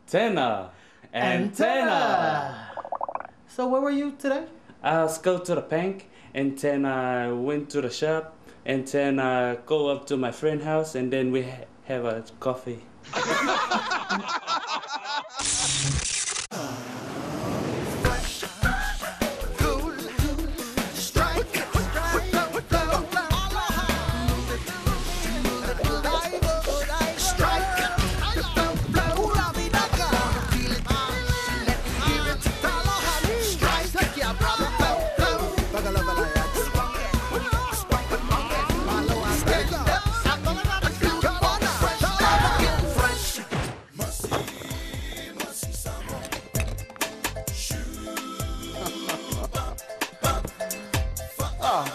Tēnā and tēnā. So where were you today? I go to the bank and then I went to the shop and then I go up to my friend's house and then we have a coffee.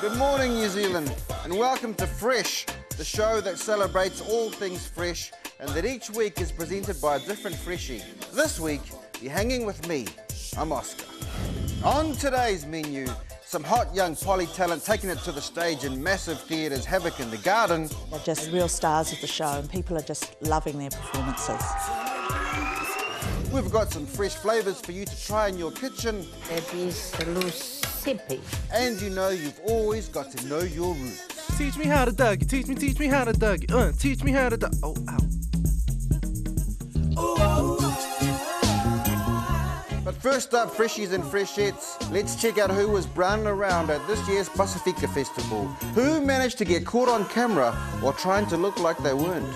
Good morning, New Zealand, and welcome to Fresh, the show that celebrates all things fresh and that each week is presented by a different freshie. This week, you're hanging with me. I'm Oscar. On today's menu, some hot young poly talent taking it to the stage in massive theatres, Havoc in the Garden. They're just real stars of the show and people are just loving their performances. We've got some fresh flavours for you to try in your kitchen. And you know you've always got to know your roots. Teach me how to Dougie, teach me how to Dougie, teach me how to oh, ow. But first up, freshies and freshettes, let's check out who was browning around at this year's Pasifika Festival. Who managed to get caught on camera while trying to look like they weren't?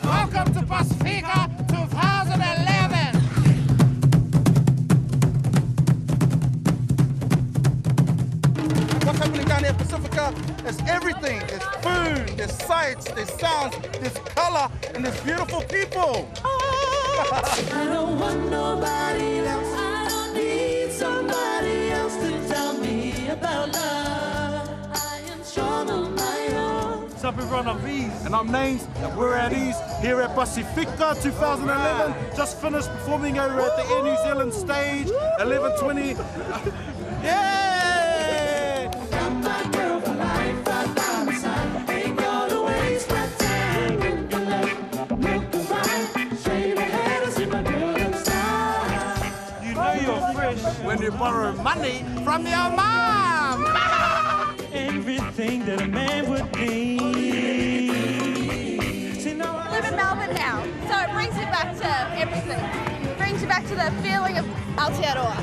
Welcome to Pasifika 2011! What's happening down here at Pacifica is everything. There's food, there's sights, there's sounds, there's colour, and there's beautiful people. I don't want nobody else. I don't need somebody else to tell me about love. I am strong on my own. What's up everyone, I'm Bizz. And I'm Names, and we're at ease here at Pasifika 2011. Just finished performing over at the Air New Zealand stage, 11:20. Yeah! When you borrow money from your mom. Everything that a man would need. I live in Melbourne now, so it brings you back to everything. It brings you back to the feeling of Aotearoa.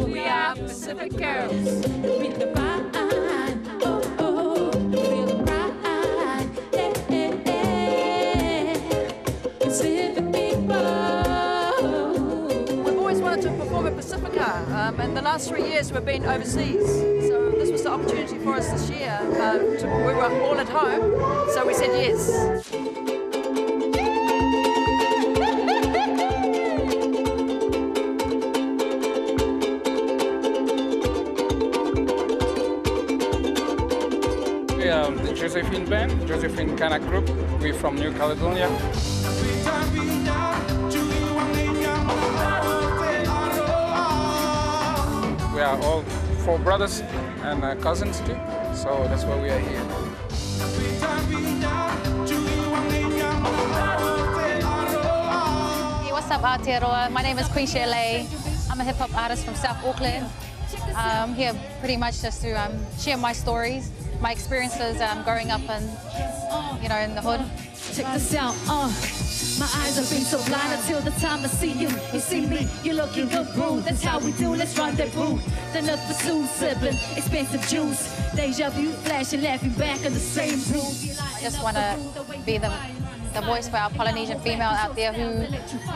We are Pacific Girls. And the last 3 years we've been overseas, so this was the opportunity for us this year. We were all at home, so we said yes. We are the Josephine band, Josephine Kanak group. We're from New Caledonia. We are all 4 brothers and cousins too, so that's why we are here. Hey, what's up Aotearoa? My name is Sione. I'm a hip-hop artist from South Auckland. I'm here pretty much just to share my stories, my experiences growing up in the hood. Check this out, my eyes have been so blind until the time I see you. You see me, you're looking good, bro. That's how we do, let's rendezvous. Then up the soon sipping expensive juice. Deja vu, flashing, laughing back in the same room. I just want to be the voice for our Polynesian female out there who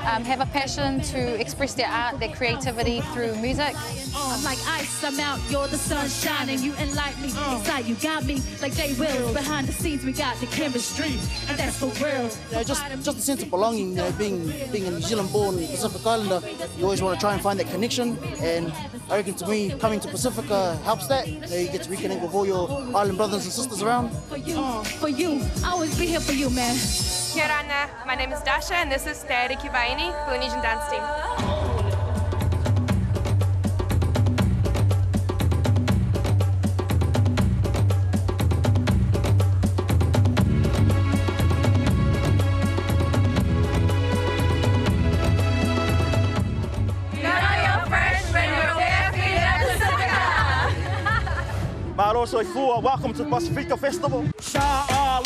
have a passion to express their art, their creativity through music. I'm like ice, I'm out, you're the sun shining, you enlighten me. Inside you got me like Jay Wills. Behind the scenes we got the chemistry, and that's for real. Just a sense of belonging, being a New Zealand-born Pacific Islander, you always want to try and find that connection, and I reckon to me, coming to Pacifica helps that. You get to reconnect with all your island brothers and sisters around. For you, I always be here for you, man. Kia ora, my name is Dasha and this is Te Ariki Vaini, Polynesian dance team. Aro soifua, welcome to Pacifica Festival. I'm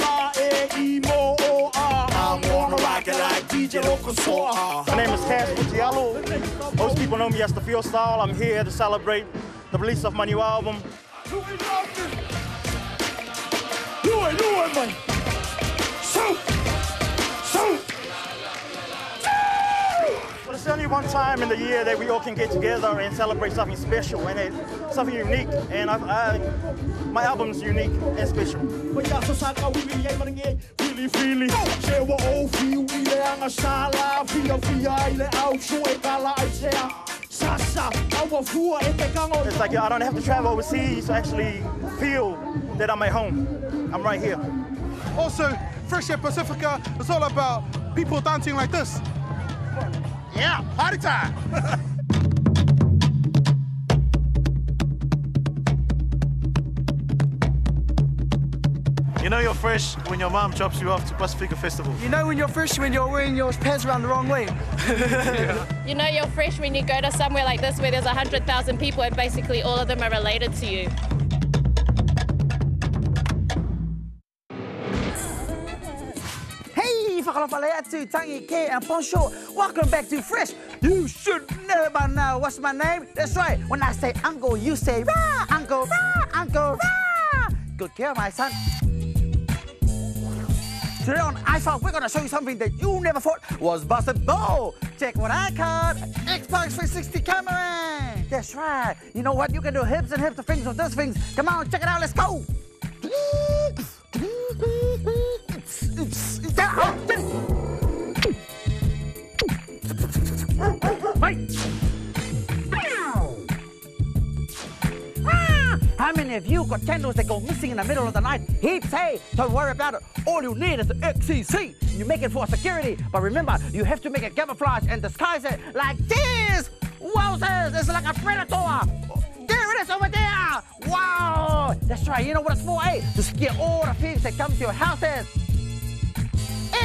gonna rock it like DJ Locosaur. My name is Cass Mutialo. Most people know me as the Field Style. I'm here to celebrate the release of my new album. But it's only one time in the year that we all can get together and celebrate something special and something unique. And my album is unique and special. It's like I don't have to travel overseas to actually feel that I'm at home. I'm right here. Also, Fresh at Pacifica is all about people dancing like this. Yeah, party time! You know you're fresh when your mom drops you off to Pacifica Festival. You know when you're fresh when you're wearing your pants around the wrong way. You know you're fresh when you go to somewhere like this where there's 100,000 people and basically all of them are related to you. Hey, whakalawhaleatu, tangi ke and poncho. Welcome back to Fresh. You should know by now. What's my name? That's right. When I say uncle, you say rah, uncle, rah, uncle, rah. Good girl, my son. Today on iPhone, we're going to show you something that you never thought was possible. Check what I caught. Xbox 360 camera. That's right. You know what? You can do hips and hips of things with those things. Come on, check it out. Let's go. How many of you got candles that go missing in the middle of the night? Heaps, hey! Don't worry about it. All you need is the XCC. You make it for security, but remember, you have to make it camouflage and disguise it like this. Wowzers! It's like a predator. There it is over there. Wow! That's right. You know what it's for, eh? To scare all the thieves that come to your houses.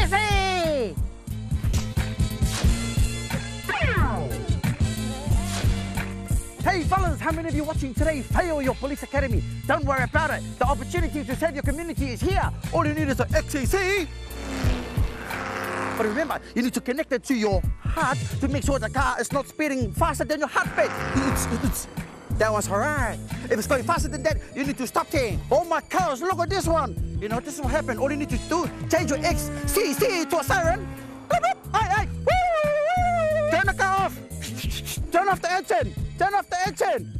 Easy! Hey fellas, how many of you watching today fail your police academy? Don't worry about it. The opportunity to save your community is here. All you need is an XCC. But remember, you need to connect it to your heart to make sure the car is not speeding faster than your heartbeat. That one's alright. If it's going faster than that, you need to stop saying, oh my cows, look at this one. You know, this is what happened. All you need to do, change your XCC to a siren. Hey, turn the car off. Turn off the engine. Turn off the engine.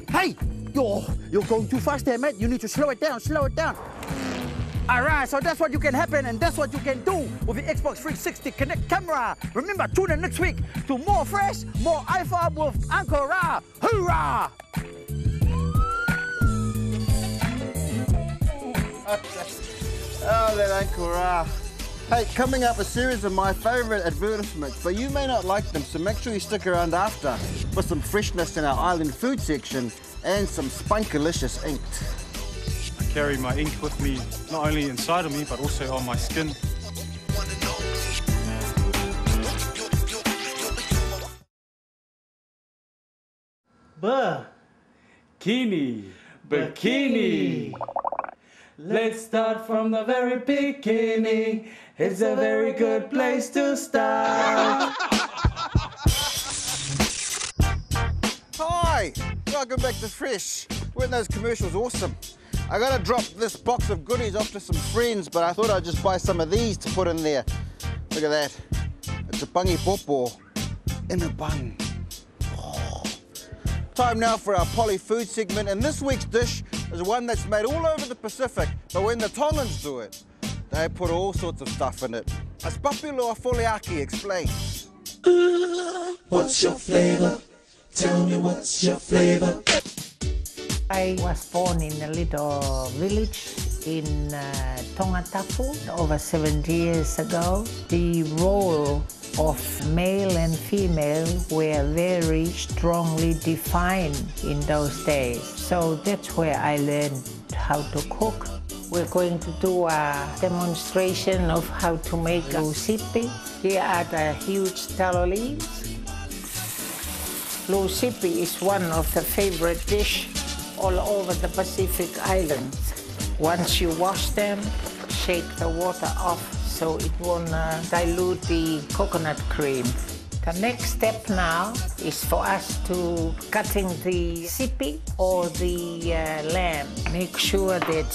Hey, you're going too fast there, mate. You need to slow it down, slow it down. All right, so that's what you can happen and that's what you can do with the Xbox 360 Connect camera. Remember, tune in next week to more Fresh, more iPhone with Uncle Ra. Hoorah! Oh, that Uncle Ra. Hey, coming up, a series of my favourite advertisements, but you may not like them, so make sure you stick around after for some freshness in our island food section and some spunkalicious ink. I carry my ink with me, not only inside of me, but also on my skin. Bikini. Let's start from the very beginning. It's a very good place to start. Hi, welcome back to Fresh. Weren't those commercials awesome? I gotta drop this box of goodies off to some friends, but I thought I'd just buy some of these to put in there. Look at that. It's a pangi popo in a bun. Oh. Time now for our poly food segment, and this week's dish is one that's made all over the Pacific, but when the Tongans do it, they put all sorts of stuff in it. As Papilo Foliaki explains. What's your flavor? Tell me what's your flavor? I was born in a little village in Tongatapu over 70 years ago. The role of male and female were very strongly defined in those days. So that's where I learned how to cook. We're going to do a demonstration of how to make lusipi. Here are the huge tallow leaves. Lusipi is one of the favorite dishes all over the Pacific Islands. Once you wash them, shake the water off so it won't dilute the coconut cream. The next step now is for us to cutting the sipi or the lamb. Make sure that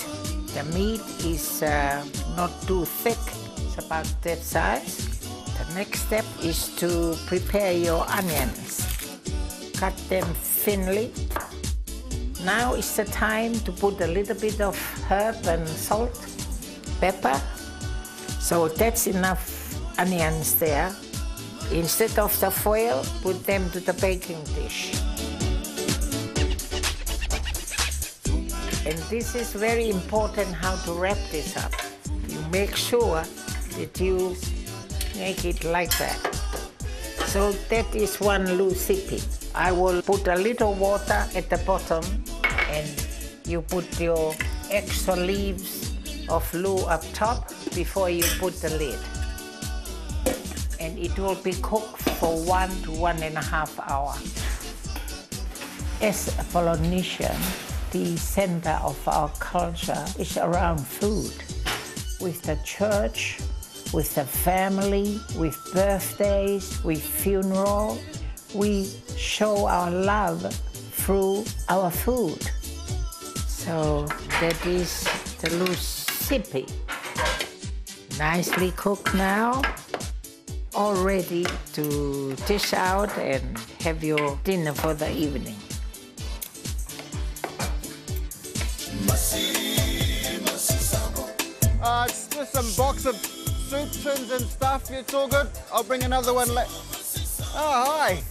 the meat is not too thick. It's about that size. The next step is to prepare your onions. Cut them thinly. Now is the time to put a little bit of herb and salt, pepper. So that's enough onions there. Instead of the foil, put them to the baking dish. And this is very important how to wrap this up. You make sure that you make it like that. So that is one lucipi. I will put a little water at the bottom and you put your extra leaves of lu up top before you put the lid. And it will be cooked for 1 to 1.5 hours. As a Polynesian, the center of our culture is around food. With the church, with the family, with birthdays, with funeral, we show our love through our food. So that is the lucipi. Nicely cooked now. All ready to dish out and have your dinner for the evening. It's just some box of soup tins and stuff. It's all good. I'll bring another one later. Oh, hi.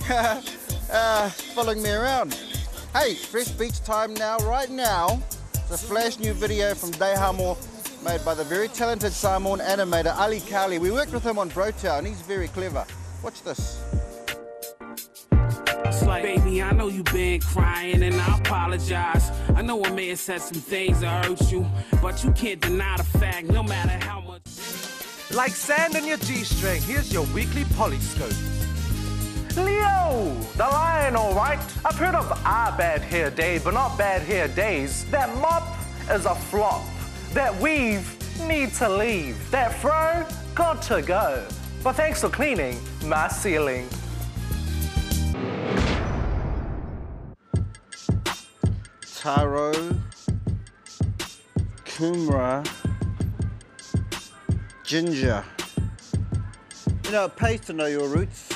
Following me around. Hey, fresh beach time now. Right now, it's a flash new video from Dehamo, made by the very talented Samoan animator Ali Kightley. We worked with him on Brotown. He's very clever. Watch this. It's like, baby, I know you've been crying and I apologize. I know I may have said some things that hurt you, but you can't deny the fact, no matter how much. Like sand in your G-string, here's your weekly polyscope. Leo, the lion, all right. I've heard of our bad hair day, but not bad hair days. That mop is a flop. That weave, need to leave. That fro, got to go. But thanks for cleaning my ceiling. Taro, kumara, ginger. You know, it pays to know your roots.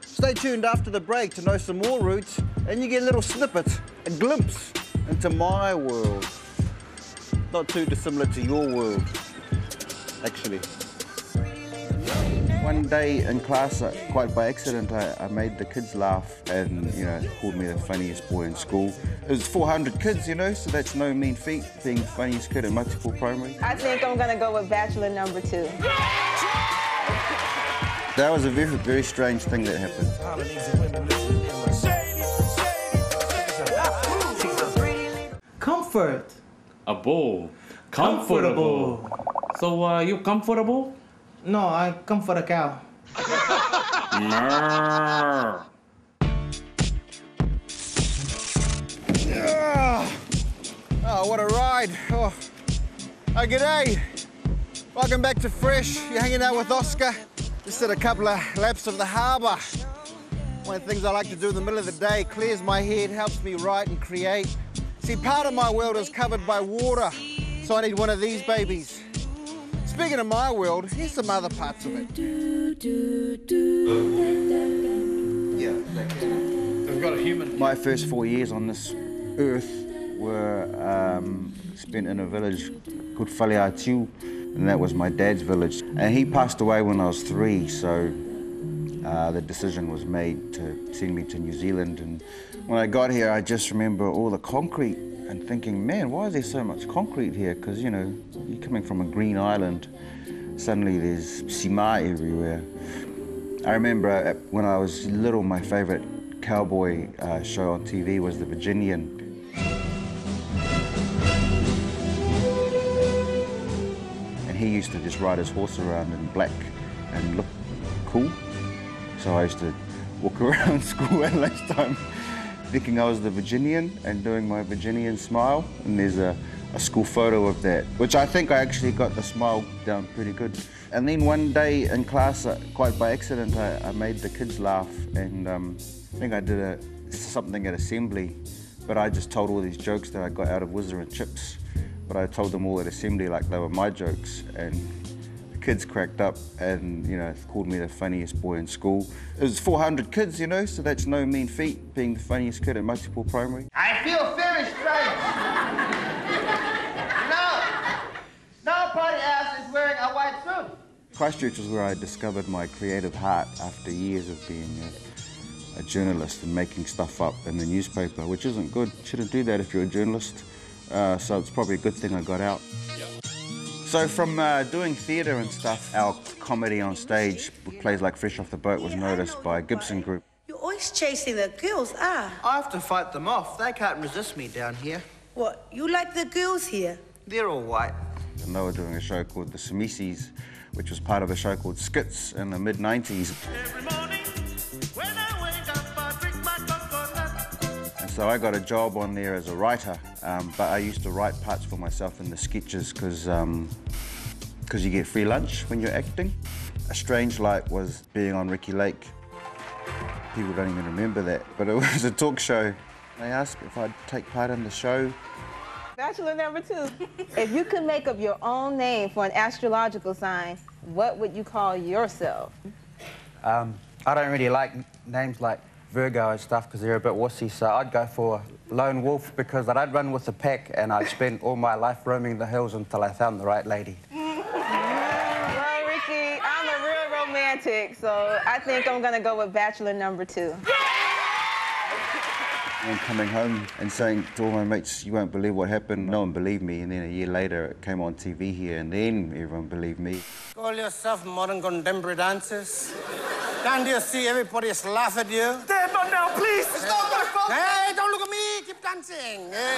Stay tuned after the break to know some more roots, and you get a little snippet, a glimpse into my world. Not too dissimilar to your world, actually. One day in class, quite by accident, I made the kids laugh and, you know, called me the funniest boy in school. It was 400 kids, you know, so that's no mean feat, being the funniest kid in multiple primary. I think I'm gonna go with bachelor number 2. That was a very, very strange thing that happened. Comfort. A bowl. Comfortable. So, you comfortable? No, I come for a cow. Oh, what a ride. Oh, g'day. Welcome back to Fresh. You're hanging out with Oscar. Just did a couple of laps of the harbour. One of the things I like to do in the middle of the day, clears my head, helps me write and create. See, part of my world is covered by water, so I need one of these babies. Speaking of my world, here's some other parts of it. Yeah, We've got a human. My first 4 years on this earth were spent in a village called Whaleatiu, and that was my dad's village. And he passed away when I was 3, so the decision was made to send me to New Zealand. And when I got here, I just remember all the concrete and thinking, man, why is there so much concrete here? Because, you know, you're coming from a green island, suddenly there's sima everywhere. I remember when I was little, my favorite cowboy show on TV was The Virginian. And he used to just ride his horse around in black and look cool. So I used to walk around school at lunchtime thinking I was the Virginian and doing my Virginian smile, and there's a school photo of that, which I think I actually got the smile down pretty good. And then one day in class, quite by accident, I made the kids laugh, and I think I did something at assembly, but I just told all these jokes that I got out of Whizzer and Chips, but I told them all at assembly like they were my jokes, and the kids cracked up and, you know, called me the funniest boy in school. It was 400 kids, you know, so that's no mean feat, being the funniest kid at Multiple Primary. I feel very strange. No party ass is wearing a white suit. Christchurch was where I discovered my creative heart after years of being a journalist and making stuff up in the newspaper, which isn't good. Shouldn't do that if you're a journalist. So it's probably a good thing I got out. So from doing theatre and stuff, our comedy on stage, plays like Fresh Off the Boat, was noticed by Gibson Group. You're always chasing the girls, ah? I have to fight them off. They can't resist me down here. What, you like the girls here? They're all white. And they were doing a show called The Samisis, which was part of a show called Skits in the mid-90s. And so I got a job on there as a writer, but I used to write parts for myself in the sketches because you get free lunch when you're acting. A Strange Light was being on Ricky Lake. People don't even remember that, but it was a talk show. They asked if I'd take part in the show. Bachelor number 2. If you could make up your own name for an astrological sign, what would you call yourself? I don't really like names like Virgo and stuff because they're a bit wussy, so I'd go for Lone Wolf because I'd run with the pack and I'd spend all my life roaming the hills until I found the right lady. Well, Ricky, I'm a real romantic, so I think I'm gonna go with Bachelor number 2. And coming home and saying to all my mates, you won't believe what happened. No one believed me, and then a year later it came on TV here, and then everyone believed me. Call yourself modern contemporary dancers. Can't you see everybody is laugh at you? Stand up now, please! It's not my fault! Hey, don't look at me! Keep dancing! Hey.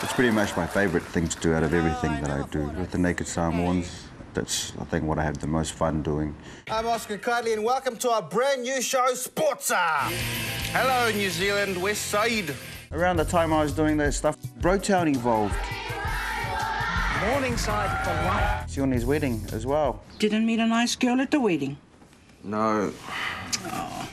It's pretty much my favourite thing to do out of everything that I do. With the Naked Samoans, that's, I think, what I have the most fun doing. I'm Oscar Kightley, and welcome to our brand new show, Sportsa! Hello, New Zealand, West Side. Around the time I was doing that stuff, Brotown evolved. Morningside for life. Sione's wedding as well. Didn't meet a nice girl at the wedding. No. Oh.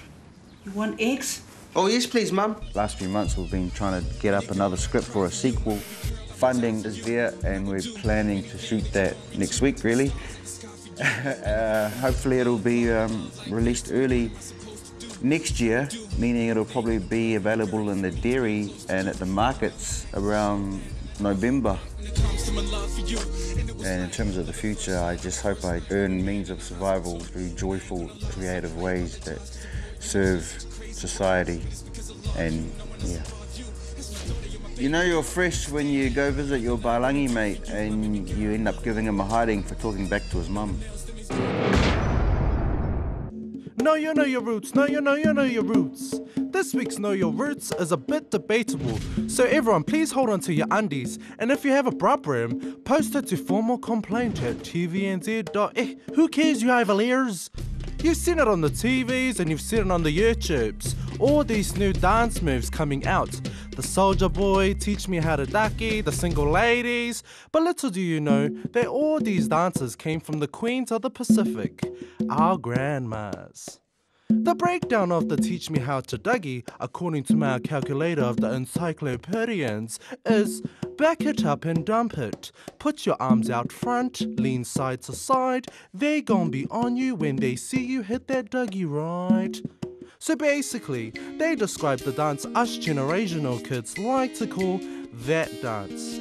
You want eggs? Oh, yes, please, Mum. Last few months we've been trying to get up another script for a sequel. Funding is there, and we're planning to shoot that next week, really. Hopefully it'll be released early next year, meaning it'll probably be available in the dairy and at the markets around November. And in terms of the future, I just hope I earn means of survival through joyful, creative ways that serve society. And yeah. You know you're fresh when you go visit your Balangi mate and you end up giving him a hiding for talking back to his mum. Know you know your roots, know you know your roots. This week's Know Your Roots is a bit debatable, so everyone please hold on to your undies, and if you have a problem, post it to formal complaint at TVNZ. Who cares, you Ivaliers? You've seen it on the TVs and you've seen it on the YouTubes. All these new dance moves coming out. The Soldier Boy, Teach Me How to Ducky, the Single Ladies. But little do you know that all these dances came from the Queens of the Pacific, our grandmas. The breakdown of the Teach Me How to Dougie, according to my calculator of the encyclopedians, is back it up and dump it. Put your arms out front, lean side to side. They gon' be on you when they see you hit that Dougie, right? So basically, they describe the dance us generational kids like to call that dance.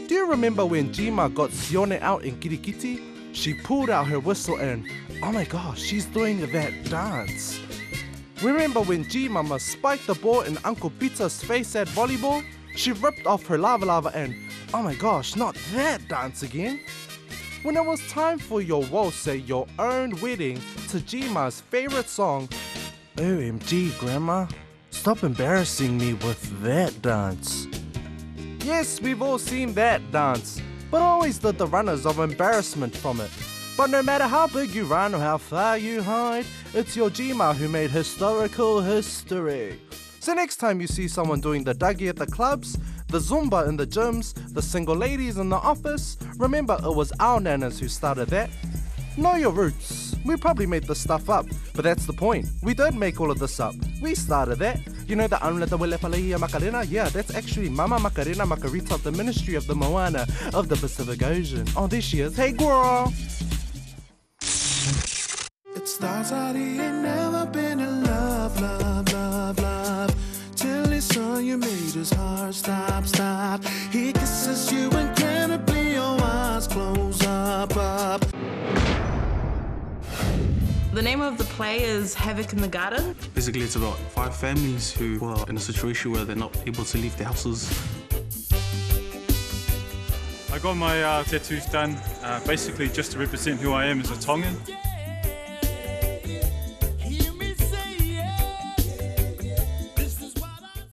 Do you remember when Jima got Sione out in Kirikiti? She pulled out her whistle and, oh my gosh, she's doing that dance. Remember when G-Mama spiked the ball in Uncle Peter's face at volleyball? She ripped off her lava and, oh my gosh, not that dance again. When it was time for your waltz at your own wedding to G-Ma's favorite song, OMG, Grandma, stop embarrassing me with that dance. Yes, we've all seen that dance, but always did the runners of embarrassment from it. But no matter how big you run or how far you hide, It's your Jima who made historical history. So next time you see someone doing the duggy at the clubs, the Zumba in the gyms, the single ladies in the office, remember it was our nanas who started that. Know your roots. We probably made this stuff up, but that's the point. We did make all of this up. We started that. You know the Amleta Wilepalea Macarena? Yeah, that's actually Mama Macarena Macarita of the Ministry of the Moana of the Pacific Ocean. Oh, there she is. Hey, girl! It starts out he ain't never been in love, love, love, love. Till he saw you made his heart stop, stop. He kisses you incredibly, your eyes close up, up. The name of the play is Havoc in the Garden. Basically, it's about 5 families who are in a situation where they're not able to leave their houses. I got my tattoos done basically just to represent who I am as a Tongan.